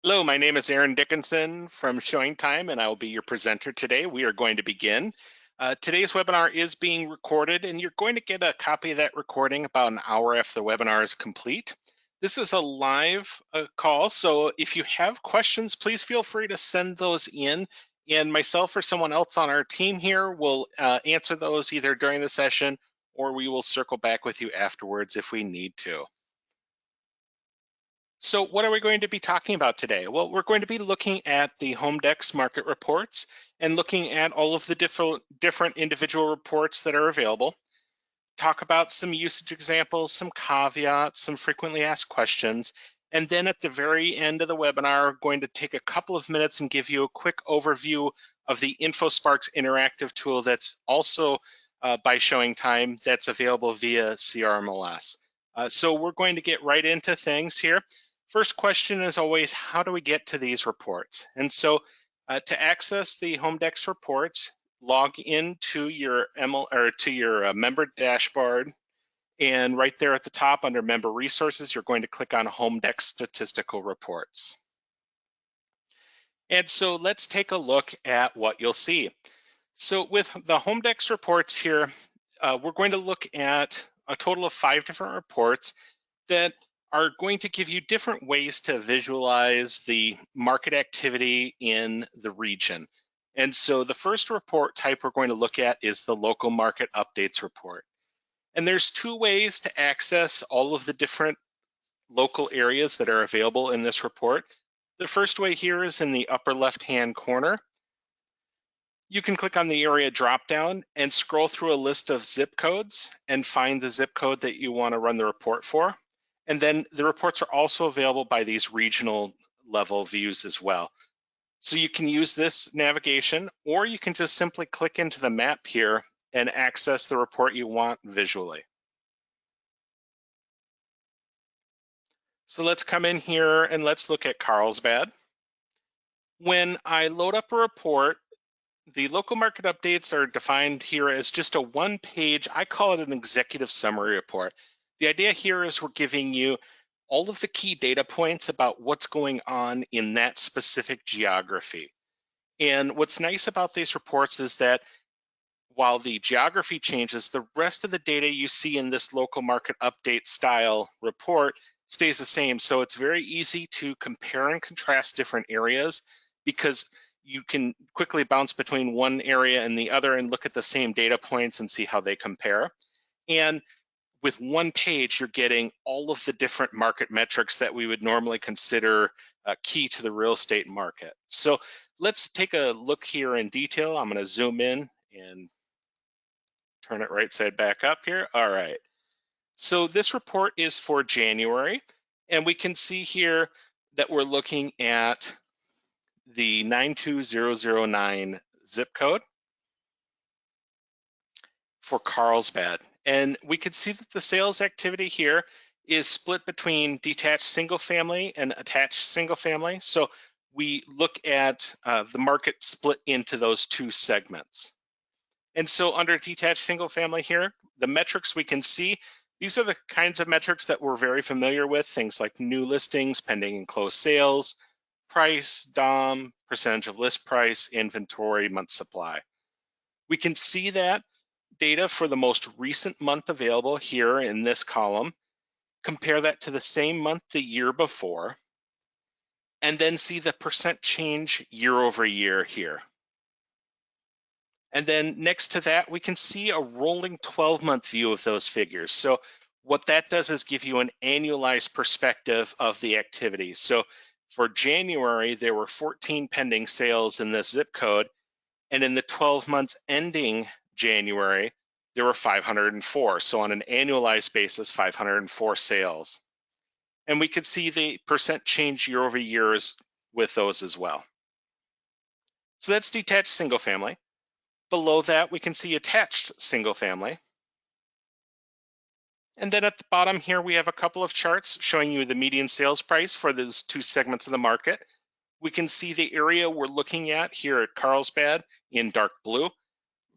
Hello, my name is Aaron Dickinson from Showing Time, and I will be your presenter today. We are going to begin. Today's webinar is being recorded, and you're going to get a copy of that recording about an hour after the webinar is complete. This is a live call, so if you have questions, please feel free to send those in, and myself or someone else on our team here will answer those either during the session or we will circle back with you afterwards if we need to. So what are we going to be talking about today? Well, we're going to be looking at the HOMEDEX market reports and looking at all of the different individual reports that are available. Talk about some usage examples, some caveats, some frequently asked questions. And then at the very end of the webinar, we're going to take a couple of minutes and give you a quick overview of the InfoSparks interactive tool that's also by Showing Time that's available via CRMLS. So we're going to get right into things here. First question is always, how do we get to these reports? And so to access the HOMEDEX reports, log into your member dashboard, and right there at the top under Member Resources, you're going to click on HOMEDEX Statistical Reports. And so let's take a look at what you'll see. So with the HOMEDEX reports here, we're going to look at a total of 5 different reports that are going to give you different ways to visualize the market activity in the region. And so the first report type we're going to look at is the local market updates report. And there's 2 ways to access all of the different local areas that are available in this report. The first way here is in the upper left-hand corner. You can click on the area dropdown and scroll through a list of zip codes and find the zip code that you want to run the report for. And then the reports are also available by these regional level views as well. So you can use this navigation, or you can just simply click into the map here and access the report you want visually. So let's come in here and let's look at Carlsbad. When I load up a report, the local market updates are defined here as just a 1-page, I call it an executive summary report. The idea here is we're giving you all of the key data points about what's going on in that specific geography. And what's nice about these reports is that while the geography changes, the rest of the data you see in this local market update style report stays the same. So it's very easy to compare and contrast different areas because you can quickly bounce between one area and the other and look at the same data points and see how they compare. And with 1 page, you're getting all of the different market metrics that we would normally consider key to the real estate market. So let's take a look here in detail. I'm going to zoom in and turn it right side back up here. All right. So this report is for January, and we can see here that we're looking at the 92009 zip code for Carlsbad. And we can see that the sales activity here is split between detached single family and attached single family. So we look at the market split into those 2 segments. And so under detached single family here, the metrics we can see, these are the kinds of metrics that we're very familiar with, things like new listings, pending and closed sales, price, DOM, percentage of list price, inventory, month supply. We can see that data for the most recent month available here in this column, compare that to the same month the year before, and then see the percent change year over year here. And then next to that, we can see a rolling 12-month view of those figures. So what that does is give you an annualized perspective of the activity. So for January, there were 14 pending sales in this zip code. And in the 12 months ending January, there were 504. So on an annualized basis, 504 sales. And we could see the percent change year over year with those as well. So that's detached single family. Below that, we can see attached single family. And then at the bottom here, we have a couple of charts showing you the median sales price for those 2 segments of the market. We can see the area we're looking at here at Carlsbad in dark blue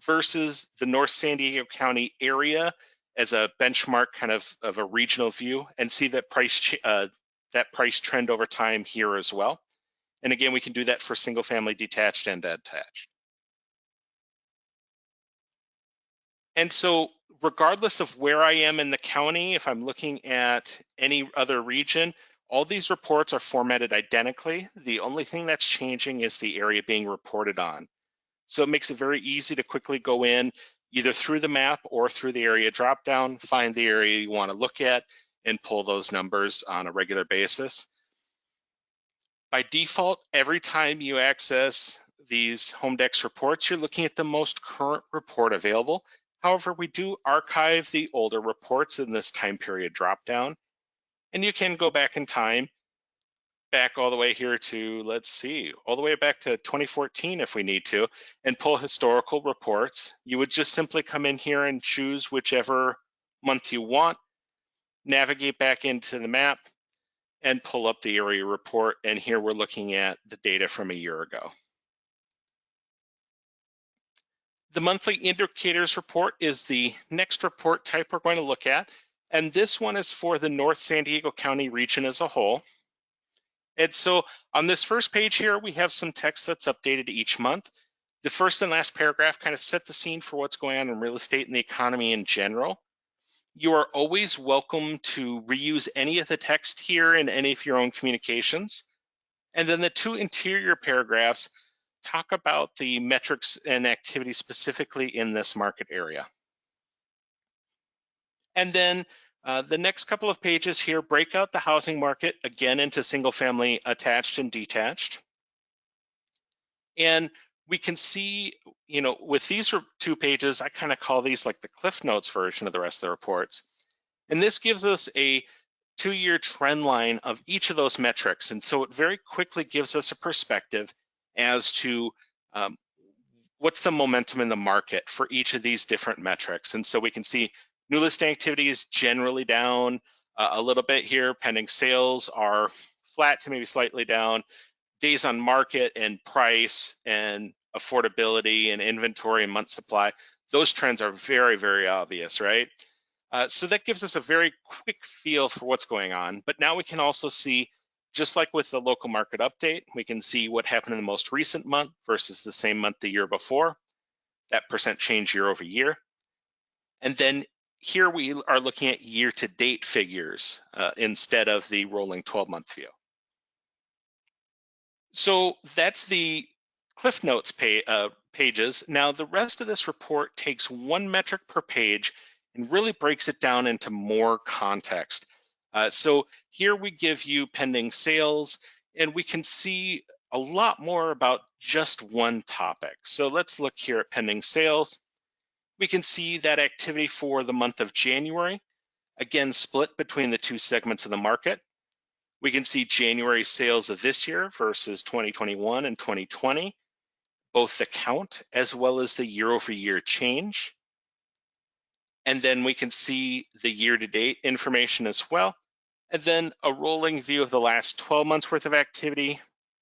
versus the North San Diego County area as a benchmark kind of a regional view, and see that price trend over time here as well. And again, we can do that for single family, detached, and detached. And so regardless of where I am in the county, if I'm looking at any other region, all these reports are formatted identically. The only thing that's changing is the area being reported on. So it makes it very easy to quickly go in either through the map or through the area dropdown, find the area you want to look at, and pull those numbers on a regular basis. By default, every time you access these HOMEDEX reports, you're looking at the most current report available. However, we do archive the older reports in this time period dropdown, and you can go back in time, back all the way here to, let's see, all the way back to 2014 if we need to, and pull historical reports. You would just simply come in here and choose whichever month you want, navigate back into the map, and pull up the area report. And here we're looking at the data from a year ago. The monthly indicators report is the next report type we're going to look at. And this one is for the North San Diego County region as a whole. And so on this first page here, we have some text that's updated each month. The first and last paragraph kind of set the scene for what's going on in real estate and the economy in general. You are always welcome to reuse any of the text here in any of your own communications. And then the two interior paragraphs talk about the metrics and activity specifically in this market area. And then the next couple of pages here break out the housing market again into single family, attached and detached. And we can see, with these two pages, I kind of call these like the Cliff Notes version of the rest of the reports. And this gives us a 2-year trend line of each of those metrics. And so it very quickly gives us a perspective as to what's the momentum in the market for each of these different metrics. And so we can see new listing activity is generally down a little bit here. Pending sales are flat to maybe slightly down. Days on market and price and affordability and inventory and month supply, those trends are very, very obvious, right? So that gives us a very quick feel for what's going on. But now we can also see, just like with the local market update, we can see what happened in the most recent month versus the same month the year before, that percent change year over year. And then here we are looking at year-to-date figures instead of the rolling 12-month view. So that's the Cliff Notes pages. Now the rest of this report takes one metric per page and really breaks it down into more context. So here we give you pending sales, and we can see a lot more about just one topic. So let's look here at pending sales. We can see that activity for the month of January, again, split between the two segments of the market. We can see January sales of this year versus 2021 and 2020, both the count as well as the year-over-year change. And then we can see the year-to-date information as well. And then a rolling view of the last 12 months worth of activity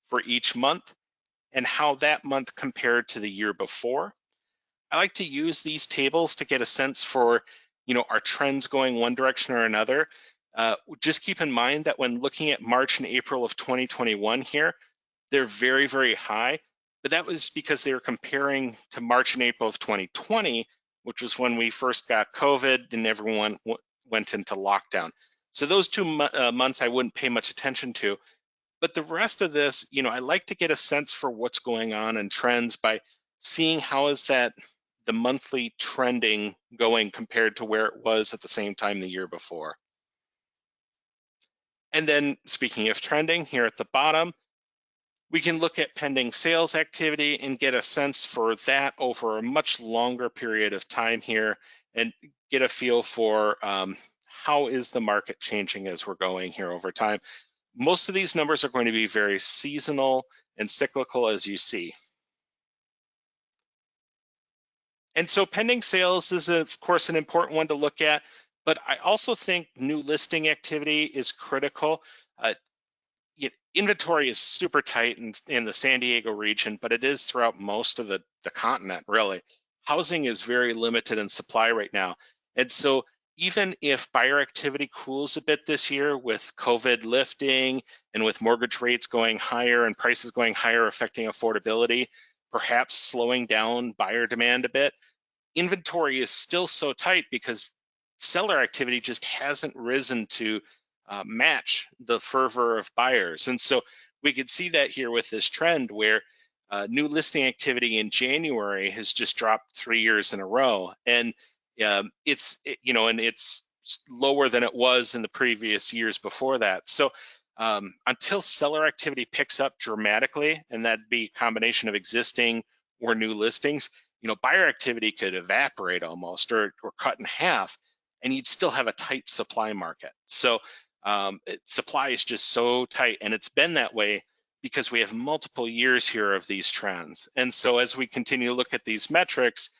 for each month and how that month compared to the year before. I like to use these tables to get a sense for, are trends going one direction or another? Just keep in mind that when looking at March and April of 2021 here, they're very, very high, but that was because they were comparing to March and April of 2020, which was when we first got COVID and everyone went into lockdown. So those 2 months I wouldn't pay much attention to, but the rest of this, I like to get a sense for what's going on and trends by seeing how is that the monthly trending going compared to where it was at the same time the year before. And then speaking of trending, here at the bottom, we can look at pending sales activity and get a sense for that over a much longer period of time here and get a feel for how is the market changing as we're going here over time. Most of these numbers are going to be very seasonal and cyclical, as you see. And so pending sales is, of course, an important one to look at, but I also think new listing activity is critical. Inventory is super tight in the San Diego region, but it is throughout most of the continent, really. Housing is very limited in supply right now. And so even if buyer activity cools a bit this year with COVID lifting and with mortgage rates going higher and prices going higher affecting affordability, perhaps slowing down buyer demand a bit, inventory is still so tight because seller activity just hasn't risen to match the fervor of buyers. And so we could see that here with this trend where new listing activity in January has just dropped 3 years in a row. And it's lower than it was in the previous years before that. So until seller activity picks up dramatically, and that'd be a combination of existing or new listings, buyer activity could evaporate almost or cut in half, and you'd still have a tight supply market. So supply is just so tight, and it's been that way because we have multiple years here of these trends. And so as we continue to look at these metrics,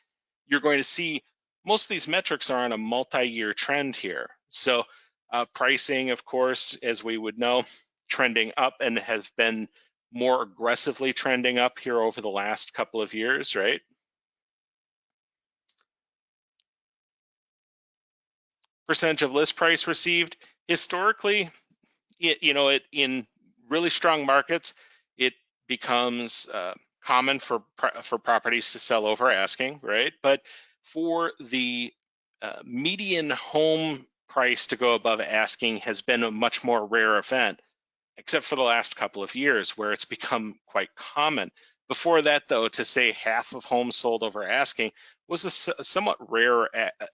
you're going to see most of these metrics are on a multi-year trend here. So pricing, of course, as we would know, trending up and has been more aggressively trending up here over the last couple of years, right? Percentage of list price received. Historically, in really strong markets, it becomes common for properties to sell over asking, right? But for the median home price to go above asking has been a much more rare event, except for the last couple of years where it's become quite common. Before that, though, to say half of homes sold over asking was a somewhat rare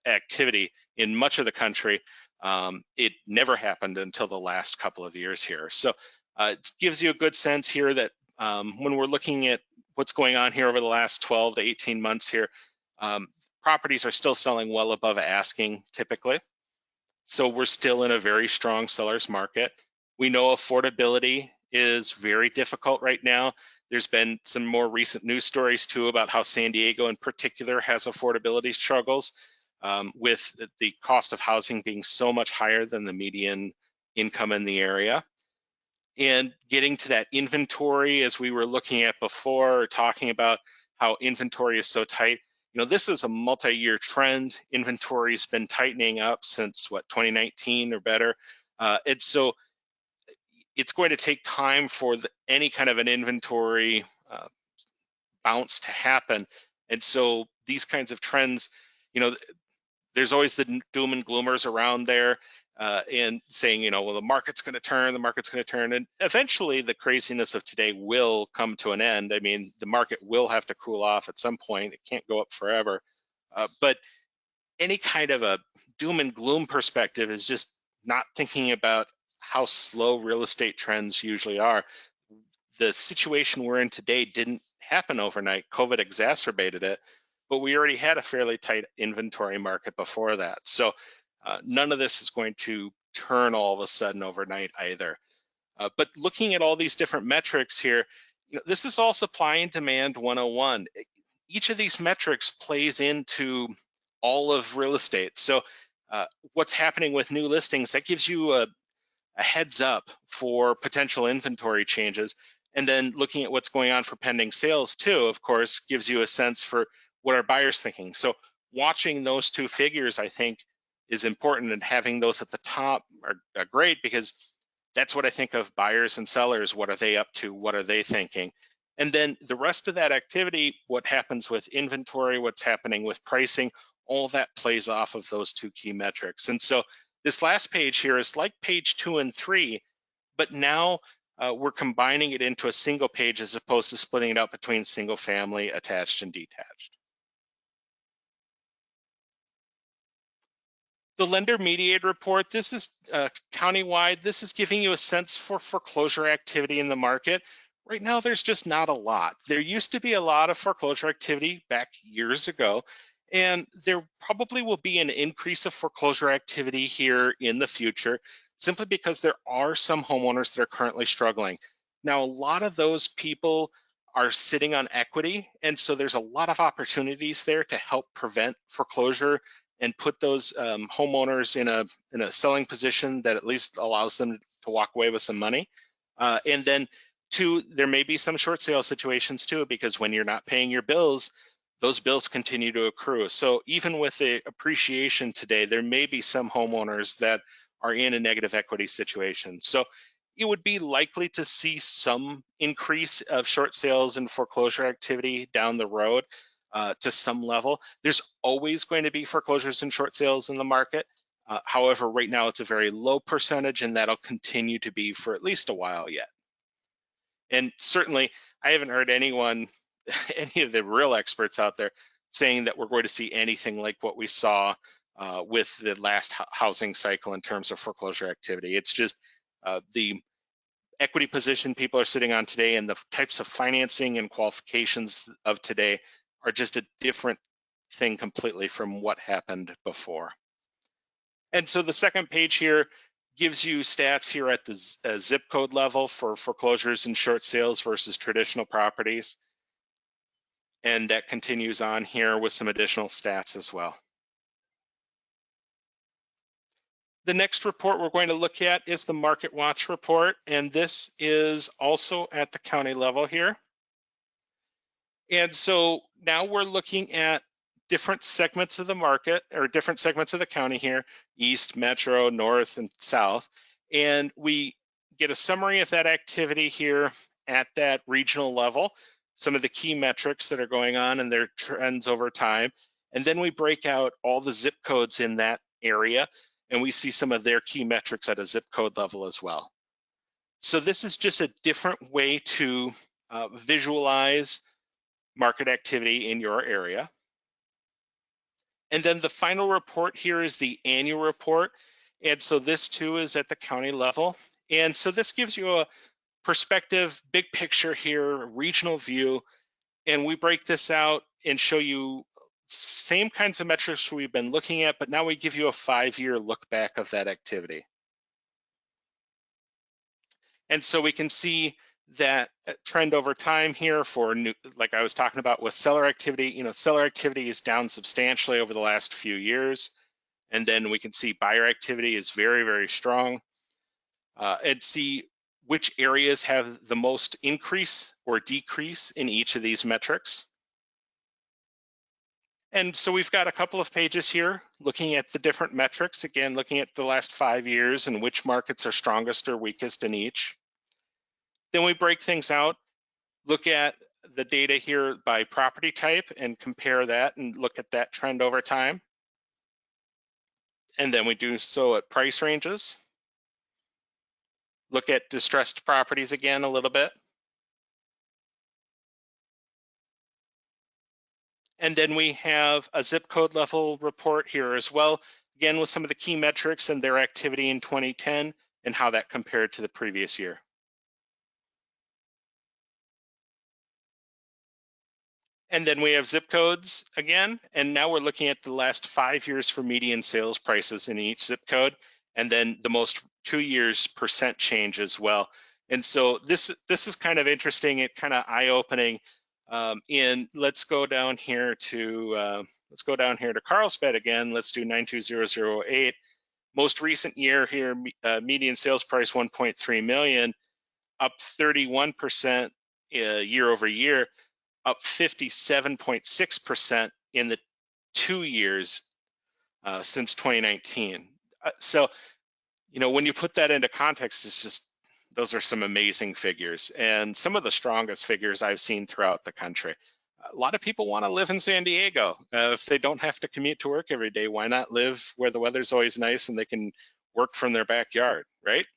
activity in much of the country. It never happened until the last couple of years here. So it gives you a good sense here that when we're looking at what's going on here over the last 12 to 18 months here, properties are still selling well above asking typically. So we're still in a very strong seller's market. We know affordability is very difficult right now. There's been some more recent news stories too about how San Diego in particular has affordability struggles with the cost of housing being so much higher than the median income in the area. And getting to that inventory, as we were looking at before, talking about how inventory is so tight, this is a multi-year trend. Inventory's been tightening up since 2019 or better. And so it's going to take time for any kind of an inventory bounce to happen. And so these kinds of trends, there's always the doom and gloomers around there and saying, well, the market's going to turn, and eventually the craziness of today will come to an end. I mean, the market will have to cool off at some point. It can't go up forever. But any kind of a doom and gloom perspective is just not thinking about how slow real estate trends usually are. The situation we're in today didn't happen overnight. COVID exacerbated it, but we already had a fairly tight inventory market before that. So none of this is going to turn all of a sudden overnight either. But looking at all these different metrics here, this is all supply and demand 101. Each of these metrics plays into all of real estate. So what's happening with new listings, that gives you a heads up for potential inventory changes. And then looking at what's going on for pending sales too, of course, gives you a sense for what are buyers thinking. So watching those two figures, I think, is important, and having those at the top are great, because that's what I think of buyers and sellers. What are they up to? What are they thinking? And then the rest of that activity, what happens with inventory, what's happening with pricing, all that plays off of those two key metrics. And so this last page here is like page 2 and 3, but now we're combining it into a single page as opposed to splitting it up between single family, attached, and detached. The lender mediated report, this is countywide. This is giving you a sense for foreclosure activity in the market. Right now, there's just not a lot. There used to be a lot of foreclosure activity back years ago, and there probably will be an increase of foreclosure activity here in the future, simply because there are some homeowners that are currently struggling. Now, a lot of those people are sitting on equity, and so there's a lot of opportunities there to help prevent foreclosure and put those homeowners in a selling position that at least allows them to walk away with some money. And then two, there may be some short sale situations too, because when you're not paying your bills, those bills continue to accrue. So even with the appreciation today, there may be some homeowners that are in a negative equity situation. So it would be likely to see some increase of short sales and foreclosure activity down the road to some level. There's always going to be foreclosures and short sales in the market. However, right now it's a very low percentage, and that'll continue to be for at least a while yet. And certainly, I haven't heard anyone, any of the real experts out there, saying that we're going to see anything like what we saw with the last housing cycle in terms of foreclosure activity. It's just the equity position people are sitting on today and the types of financing and qualifications of today are just a different thing completely from what happened before. And so the second page here gives you stats here at the zip code level for foreclosures and short sales versus traditional properties. And that continues on here with some additional stats as well. The next report we're going to look at is the Market Watch report, and this is also at the county level here. And so now we're looking at different segments of the market, or different segments of the county here, east, metro, north, and south. And we get a summary of that activity here at that regional level, some of the key metrics that are going on and their trends over time. And then we break out all the zip codes in that area, and we see some of their key metrics at a zip code level as well. So this is just a different way to visualize market activity in your area. And then the final report here is the annual report. And so this too is at the county level. And so this gives you a perspective, big picture here, regional view. And we break this out and show you same kinds of metrics we've been looking at, but now we give you a 5-year look back of that activity. And so we can see that trend over time here for new, like I was talking about with seller activity, seller activity is down substantially over the last few years. And then we can see buyer activity is very, very strong. And see which areas have the most increase or decrease in each of these metrics. And so we've got a couple of pages here looking at the different metrics, again, looking at the last 5 years and which markets are strongest or weakest in each. Then we break things out, look at the data here by property type and compare that and look at that trend over time. And then we do so at price ranges. Look at distressed properties again a little bit. And then we have a zip code level report here as well, again with some of the key metrics and their activity in 2010 and how that compared to the previous year. And then we have zip codes again, and now we're looking at the last 5 years for median sales prices in each zip code, and then the most 2 years % change as well. And so this is kind of interesting, it kind of eye-opening. Let's go down here to Carlsbad again. Let's do 92008. Most recent year here, median sales price 1.3 million, up 31% year over year, up 57.6% in the 2 years since 2019. So, when you put that into context, it's just, those are some amazing figures and some of the strongest figures I've seen throughout the country. A lot of people want to live in San Diego. If they don't have to commute to work every day, why not live where the weather's always nice and they can work from their backyard, right?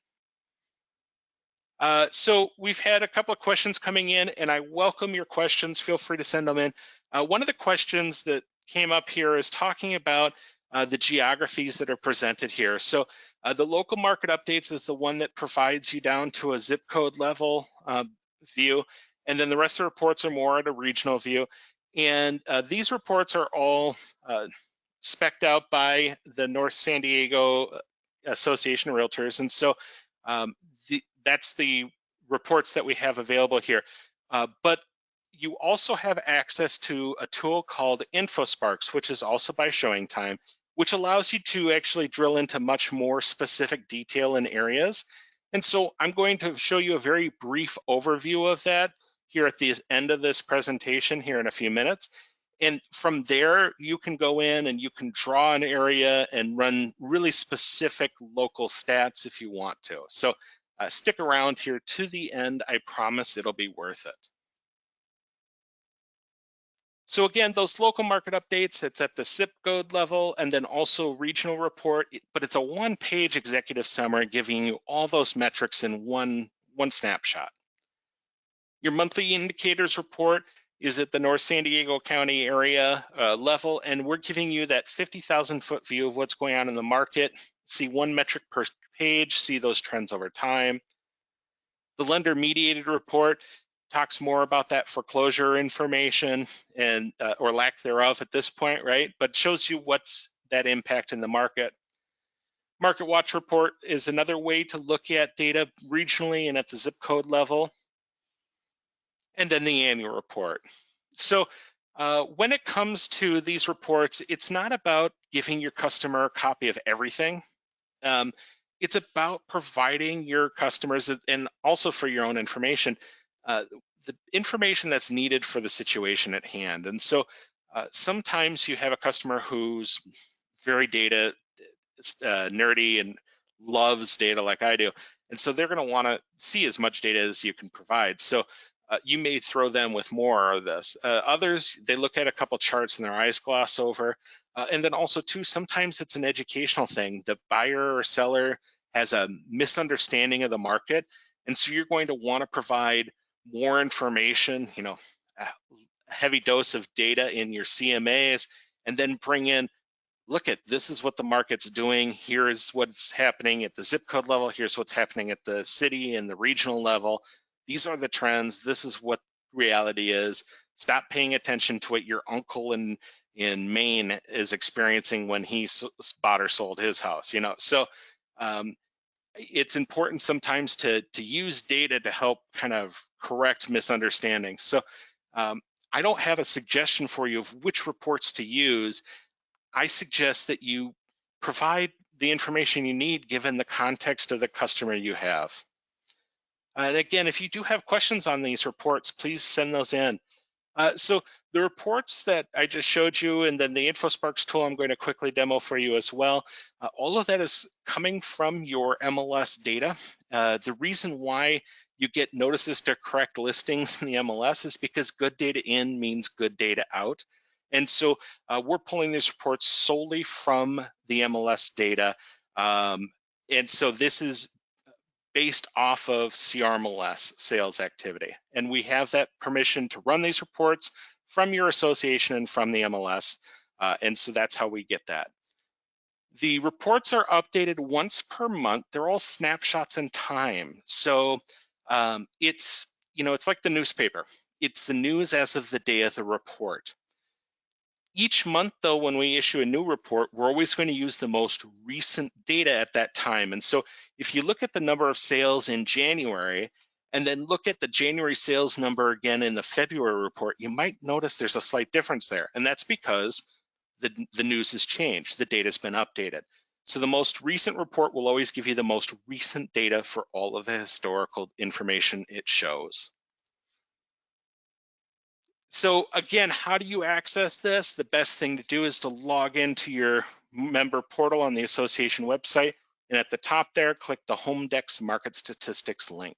So we've had a couple of questions coming in, and I welcome your questions. Feel free to send them in. One of the questions that came up here is talking about the geographies that are presented here. So the local market updates is the one that provides you down to a zip code level view, and then the rest of the reports are more at a regional view. And these reports are all spec'd out by the North San Diego Association of Realtors. And so that's the reports that we have available here. But you also have access to a tool called InfoSparks, which is also by Showing Time, which allows you to actually drill into much more specific detail in areas. And so I'm going to show you a very brief overview of that here at the end of this presentation here in a few minutes. And from there, you can go in and you can draw an area and run really specific local stats if you want to. So stick around here to the end. I promise it'll be worth it. So again, those local market updates, it's at the zip code level and then also regional report, but it's a one-page executive summary giving you all those metrics in one snapshot. Your monthly indicators report is at the North San Diego County area level, and we're giving you that 50,000-foot view of what's going on in the market. See one metric per page, see those trends over time. The lender mediated report talks more about that foreclosure information and or lack thereof at this point, right? But shows you what's that impact in the market. Market Watch report is another way to look at data regionally and at the zip code level. And then the annual report. So when it comes to these reports, it's not about giving your customer a copy of everything. It's about providing your customers, and also for your own information, the information that's needed for the situation at hand. And so sometimes you have a customer who's very data nerdy and loves data like I do. And so they're going to want to see as much data as you can provide. So you may throw them with more of this. Others, they look at a couple charts and their eyes gloss over. And then also too, sometimes it's an educational thing. The buyer or seller has a misunderstanding of the market. And so you're going to want to provide more information, a heavy dose of data in your CMAs, and then bring in, look at, this is what the market's doing. Here is what's happening at the zip code level. Here's what's happening at the city and the regional level. These are the trends. This is what reality is. Stop paying attention to what your uncle in Maine is experiencing when he bought or sold his house. So it's important sometimes to use data to help kind of correct misunderstandings. So I don't have a suggestion for you of which reports to use. I suggest that you provide the information you need given the context of the customer you have. And again, if you do have questions on these reports, please send those in. So the reports that I just showed you, and then the InfoSparks tool I'm going to quickly demo for you as well, all of that is coming from your MLS data. The reason why you get notices to correct listings in the MLS is because good data in means good data out. And so we're pulling these reports solely from the MLS data. And so this is based off of CRMLS sales activity. And we have that permission to run these reports from your association and from the MLS. And so that's how we get that. The reports are updated once per month. They're all snapshots in time. So it's like the newspaper. It's the news as of the day of the report. Each month, though, when we issue a new report, we're always going to use the most recent data at that time. And so if you look at the number of sales in January and then look at the January sales number again in the February report, you might notice there's a slight difference there. And that's because the news has changed. The data has been updated. So the most recent report will always give you the most recent data for all of the historical information it shows. So again, how do you access this? The best thing to do is to log into your member portal on the association website, and at the top there, click the HOMEDEX Market Statistics link.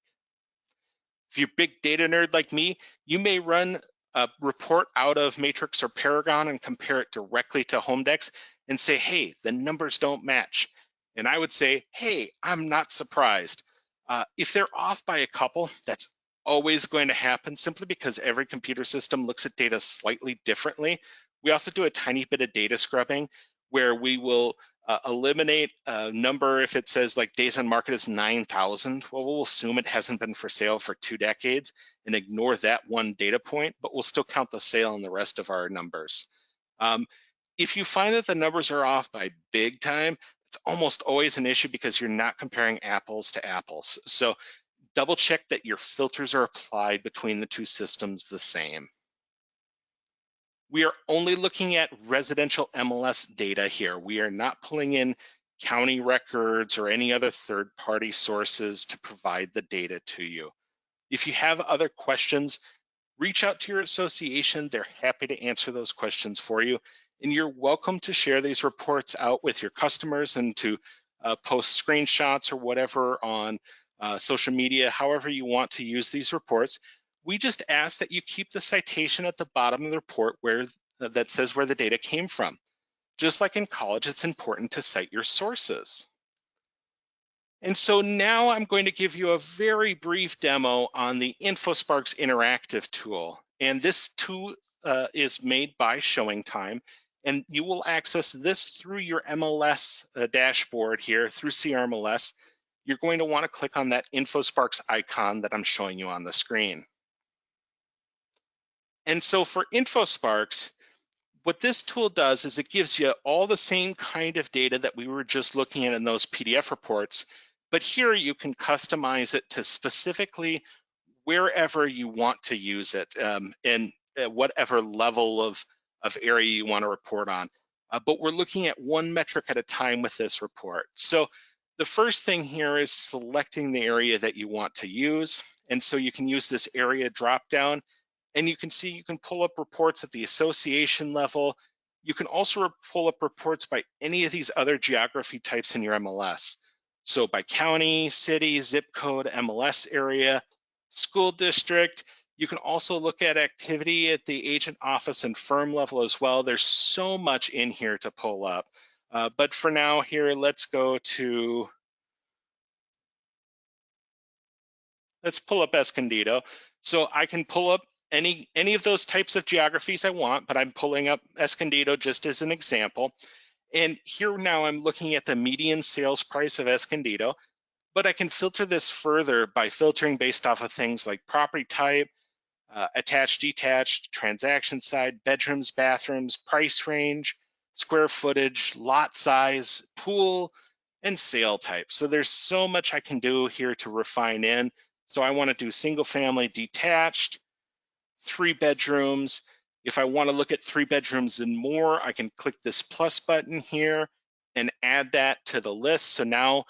If you're a big data nerd like me, you may run a report out of Matrix or Paragon and compare it directly to HOMEDEX and say, hey, the numbers don't match. And I would say, hey, I'm not surprised. If they're off by a couple, that's always going to happen simply because every computer system looks at data slightly differently. We also do a tiny bit of data scrubbing where we will eliminate a number if it says like days on market is 9,000. Well, we'll assume it hasn't been for sale for 2 decades and ignore that one data point, but we'll still count the sale in the rest of our numbers. If you find that the numbers are off by big time, it's almost always an issue because you're not comparing apples to apples. So double check that your filters are applied between the two systems the same. We are only looking at residential MLS data here. We are not pulling in county records or any other third-party sources to provide the data to you. If you have other questions, reach out to your association. They're happy to answer those questions for you. And you're welcome to share these reports out with your customers and to post screenshots or whatever on social media, however you want to use these reports. We just ask that you keep the citation at the bottom of the report that says where the data came from. Just like in college, it's important to cite your sources. And so now I'm going to give you a very brief demo on the InfoSparks interactive tool. And this tool is made by ShowingTime, and you will access this through your MLS dashboard here through CRMLS. You're going to want to click on that InfoSparks icon that I'm showing you on the screen. And so for InfoSparks, what this tool does is it gives you all the same kind of data that we were just looking at in those PDF reports, but here you can customize it to specifically wherever you want to use it and whatever level of area you want to report on. But we're looking at one metric at a time with this report. So the first thing here is selecting the area that you want to use. And so you can use this area dropdown, and you can see you can pull up reports at the association level. You can also pull up reports by any of these other geography types in your MLS. So by county, city, zip code, MLS area, school district. You can also look at activity at the agent office and firm level as well. There's so much in here to pull up. But for now here, let's pull up Escondido. So I can pull up any of those types of geographies I want, but I'm pulling up Escondido just as an example. And here now I'm looking at the median sales price of Escondido, but I can filter this further by filtering based off of things like property type, attached, detached, transaction side, bedrooms, bathrooms, price range, square footage, lot size, pool, and sale type. So there's so much I can do here to refine in. So I want to do single family detached, 3 bedrooms. If I want to look at 3 bedrooms and more, I can click this plus button here and add that to the list. So now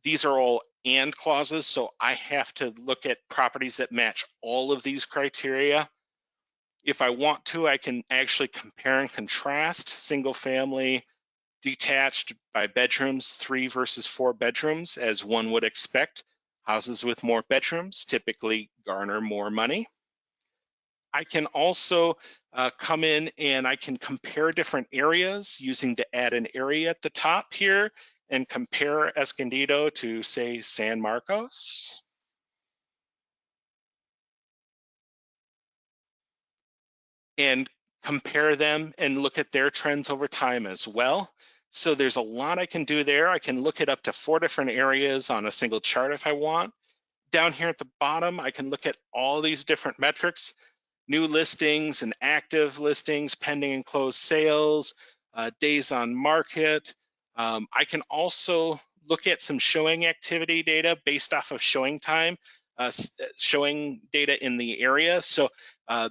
these are all and clauses, so I have to look at properties that match all of these criteria. If I want to, I can actually compare and contrast single family detached by bedrooms, 3 versus 4 bedrooms, as one would expect. Houses with more bedrooms typically garner more money. I can also come in and I can compare different areas using the add an area at the top here and compare Escondido to, say, San Marcos. And compare them and look at their trends over time as well. So there's a lot I can do there. I can look at up to 4 different areas on a single chart if I want. Down here at the bottom, I can look at all these different metrics, new listings and active listings, pending and closed sales, days on market. I can also look at some showing activity data based off of showing time, showing data in the area. So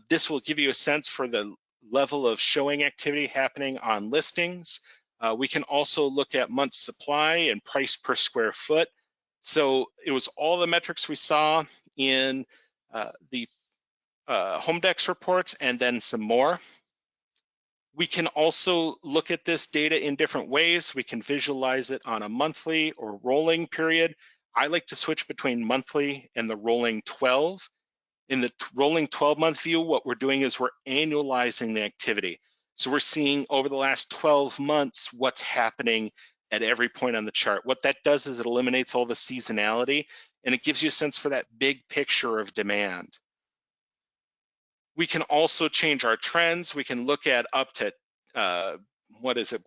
this will give you a sense for the level of showing activity happening on listings. We can also look at month's supply and price per square foot. So it was all the metrics we saw in the HOMEDEX reports and then some more. We can also look at this data in different ways. We can visualize it on a monthly or rolling period. I like to switch between monthly and the rolling 12. In the rolling 12-month view, what we're doing is we're annualizing the activity. So we're seeing over the last 12 months what's happening at every point on the chart. What that does is it eliminates all the seasonality and it gives you a sense for that big picture of demand. We can also change our trends. We can look at up to,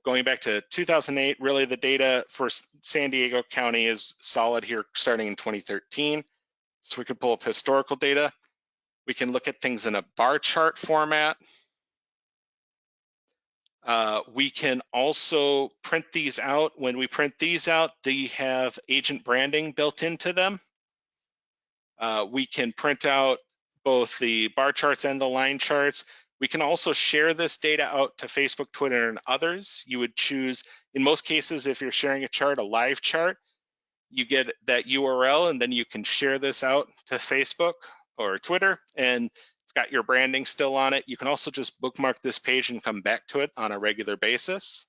going back to 2008, really the data for San Diego County is solid here starting in 2013. So we could pull up historical data. We can look at things in a bar chart format. We can also print these out. When we print these out, they have agent branding built into them. We can print out both the bar charts and the line charts. We can also share this data out to Facebook, Twitter, and others. You would choose, in most cases, if you're sharing a chart, a live chart, you get that URL and then you can share this out to Facebook or Twitter, and it's It's got your branding still on it. You can also just bookmark this page and come back to it on a regular basis.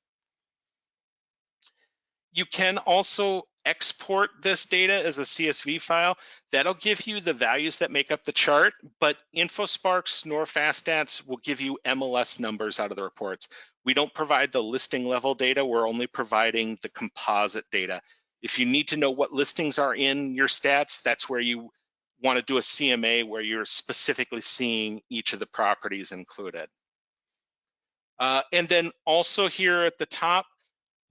You can also export this data as a CSV file. That'll give you the values that make up the chart, but InfoSparks nor FastStats will give you MLS numbers out of the reports. We don't provide the listing level data, we're only providing the composite data. If you need to know what listings are in your stats, that's where you want to do a CMA where you're specifically seeing each of the properties included. And then also here at the top,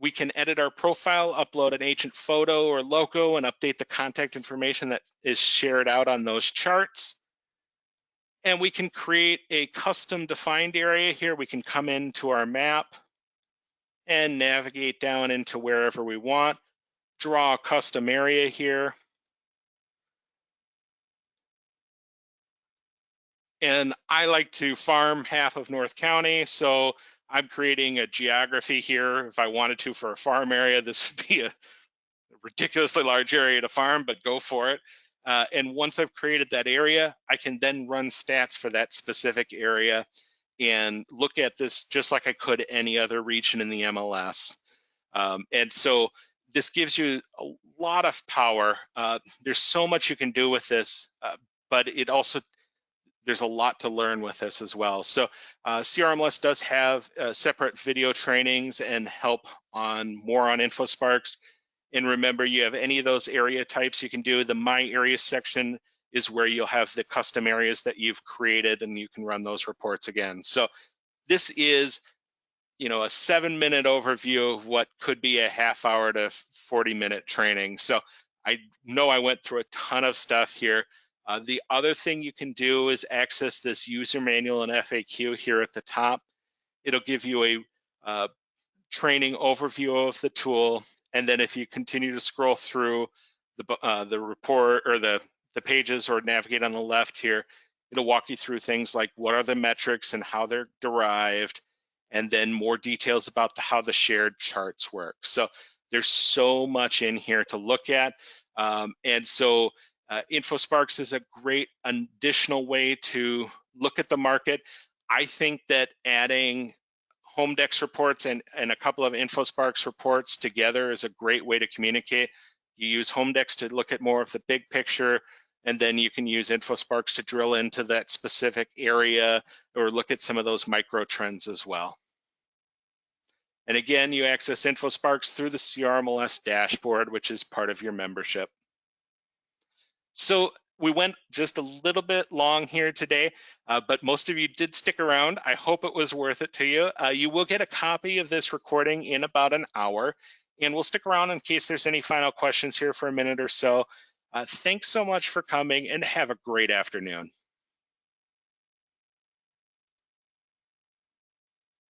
we can edit our profile, upload an agent photo or logo, and update the contact information that is shared out on those charts. And we can create a custom defined area here. We can come into our map and navigate down into wherever we want, draw a custom area here. And I like to farm half of North County, so I'm creating a geography here. If I wanted to for a farm area, this would be a ridiculously large area to farm, but go for it. And once I've created that area, I can then run stats for that specific area and look at this just like I could any other region in the MLS. And so this gives you a lot of power. There's so much you can do with this, but it also, there's a lot to learn with this as well. So CRMLS does have separate video trainings and help on more on InfoSparks. And remember, you have any of those area types you can do. The My Area section is where you'll have the custom areas that you've created, and you can run those reports again. So this is, a 7-minute overview of what could be a half-hour to 40-minute training. So I know I went through a ton of stuff here. The other thing you can do is access this user manual and FAQ here at the top. It'll give you a training overview of the tool. And then if you continue to scroll through the report or the pages or navigate on the left here, it'll walk you through things like what are the metrics and how they're derived, and then more details about how the shared charts work. So there's so much in here to look at. And so InfoSparks is a great additional way to look at the market. I think that adding HOMEDEX reports and a couple of InfoSparks reports together is a great way to communicate. You use HOMEDEX to look at more of the big picture, and then you can use InfoSparks to drill into that specific area or look at some of those micro trends as well. And again, you access InfoSparks through the CRMLS dashboard, which is part of your membership. So we went just a little bit long here today, but most of you did stick around. I hope it was worth it to you. You will get a copy of this recording in about an hour, and we'll stick around in case there's any final questions here for a minute or so. Thanks so much for coming, and have a great afternoon.